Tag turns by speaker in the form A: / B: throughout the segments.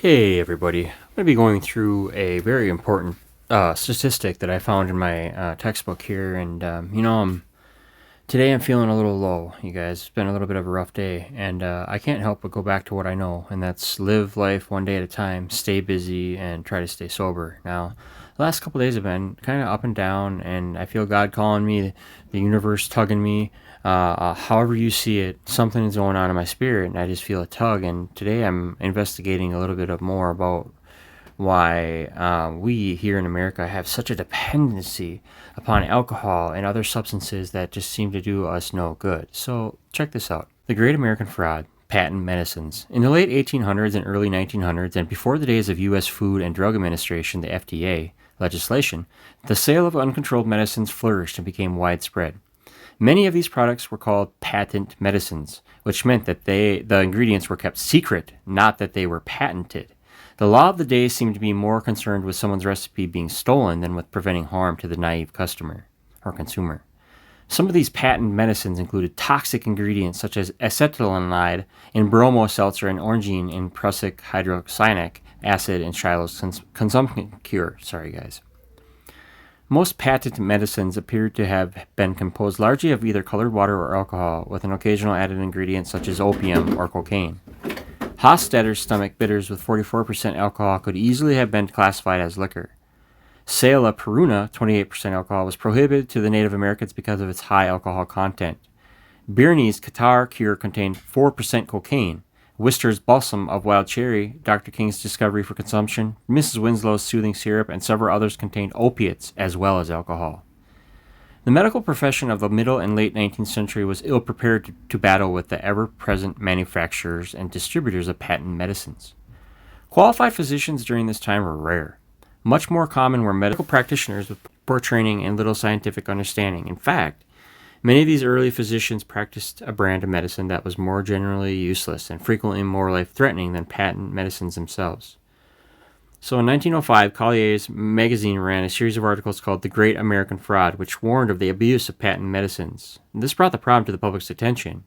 A: Hey everybody, I'm going to be going through a very important statistic that I found in my textbook here, and today I'm feeling a little low, you guys. It's been a little bit of a rough day, and I can't help but go back to what I know, and that's live life one day at a time, stay busy, and try to stay sober. Now, the last couple days have been kind of up and down, and I feel God calling me, the universe tugging me. However you see it, something is going on in my spirit, and I just feel a tug. And today I'm investigating a little bit of more about why we here in America have such a dependency upon alcohol and other substances that just seem to do us no good. So check this out. The Great American Fraud, patent medicines. In the late 1800s and early 1900s, and before the days of U.S. Food and Drug Administration, the FDA, legislation, the sale of uncontrolled medicines flourished and became widespread. Many of these products were called patent medicines, which meant that the ingredients were kept secret, not that they were patented. The law of the day seemed to be more concerned with someone's recipe being stolen than with preventing harm to the naive customer or consumer. Some of these patent medicines included toxic ingredients such as acetylenide in bromo seltzer and orangine in prussic hydrocyanic acid in Shiloh's consumption cure. Sorry, guys. Most patent medicines appear to have been composed largely of either colored water or alcohol, with an occasional added ingredient such as opium or cocaine. Hofstadter's stomach bitters with 44% alcohol could easily have been classified as liquor. Saela Peruna, 28% alcohol, was prohibited to the Native Americans because of its high alcohol content. Birney's Catarrh cure contained 4% cocaine. Wister's balsam of wild cherry, Dr. King's discovery for consumption, Mrs. Winslow's soothing syrup, and several others contained opiates as well as alcohol. The medical profession of the middle and late 19th century was ill prepared to battle with the ever-present manufacturers and distributors of patent medicines. Qualified physicians during this time were rare. Much more common were medical practitioners with poor training and little scientific understanding. In fact, many of these early physicians practiced a brand of medicine that was more generally useless and frequently more life-threatening than patent medicines themselves. So in 1905, Collier's magazine ran a series of articles called The Great American Fraud, which warned of the abuse of patent medicines. This brought the problem to the public's attention.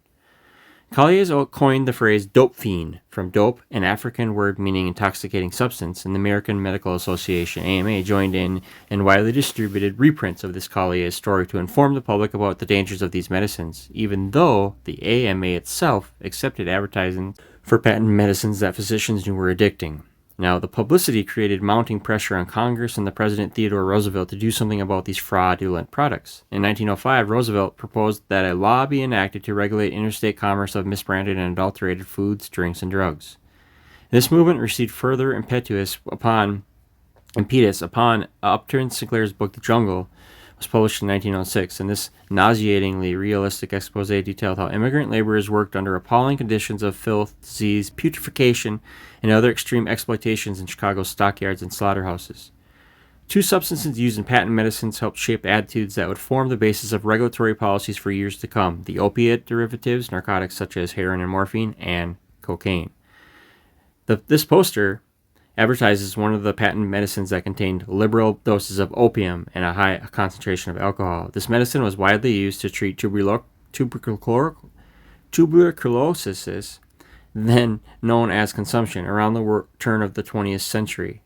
A: Collier coined the phrase dope fiend, from dope, an African word meaning intoxicating substance, and the American Medical Association, AMA, joined in and widely distributed reprints of this Collier's story to inform the public about the dangers of these medicines, even though the AMA itself accepted advertising for patent medicines that physicians knew were addicting. Now, the publicity created mounting pressure on Congress and the President Theodore Roosevelt to do something about these fraudulent products. In 1905, Roosevelt proposed that a law be enacted to regulate interstate commerce of misbranded and adulterated foods, drinks, and drugs. This movement received further impetus upon Upton Sinclair's book The Jungle was published in 1906, and this nauseatingly realistic expose detailed how immigrant laborers worked under appalling conditions of filth, disease, putrefaction, and other extreme exploitations in Chicago's stockyards and slaughterhouses. Two substances used in patent medicines helped shape attitudes that would form the basis of regulatory policies for years to come: the opiate derivatives, narcotics such as heroin and morphine, and cocaine. This poster advertises one of the patent medicines that contained liberal doses of opium and a high concentration of alcohol. This medicine was widely used to treat tuberculosis, then known as consumption, around the turn of the 20th century,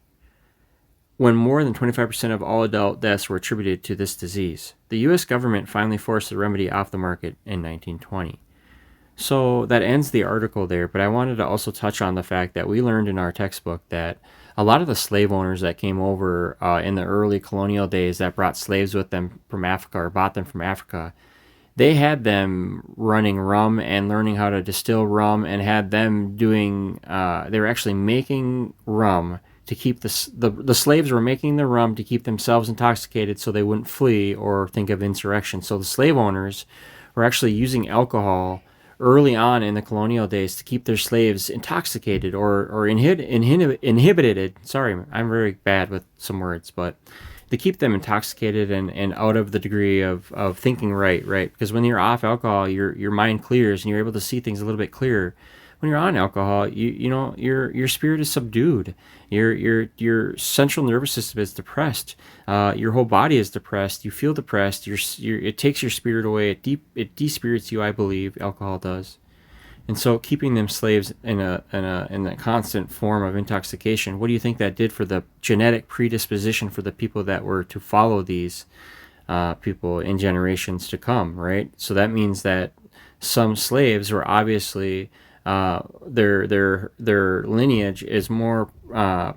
A: when more than 25% of all adult deaths were attributed to this disease. The U.S. government finally forced the remedy off the market in 1920. So that ends the article there, but I wanted to also touch on the fact that we learned in our textbook that a lot of the slave owners that came over in the early colonial days that brought slaves with them from Africa or bought them from Africa, they had them running rum and learning how to distill rum, and had them doing, they were actually making rum to keep the slaves were making the rum to keep themselves intoxicated so they wouldn't flee or think of insurrection. So the slave owners were actually using alcohol early on in the colonial days to keep their slaves intoxicated or inhibited. Sorry, I'm very bad with some words, but to keep them intoxicated and out of the degree of thinking right? Because when you're off alcohol, your mind clears and you're able to see things a little bit clearer. When you're on alcohol, your spirit is subdued. Your central nervous system is depressed. Your whole body is depressed. You feel depressed. It takes your spirit away. It despirits you, I believe. Alcohol does. And so keeping them slaves in a constant form of intoxication, what do you think that did for the genetic predisposition for the people that were to follow these people in generations to come, right? So that means that some slaves were obviously their lineage is more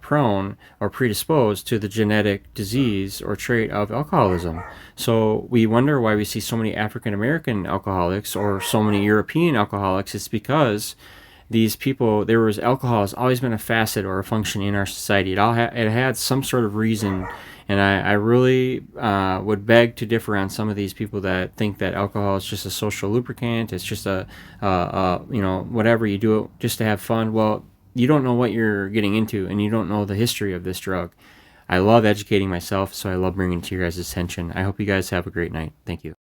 A: prone or predisposed to the genetic disease or trait of alcoholism. So we wonder why we see so many African American alcoholics or so many European alcoholics. It's because these people, there was alcohol has always been a facet or a function in our society. It had some sort of reason, and I really would beg to differ on some of these people that think that alcohol is just a social lubricant. It's just whatever you do it just to have fun. Well, you don't know what you're getting into, and you don't know the history of this drug. I love educating myself, so I love bringing it to your guys' attention. I hope you guys have a great night. Thank you.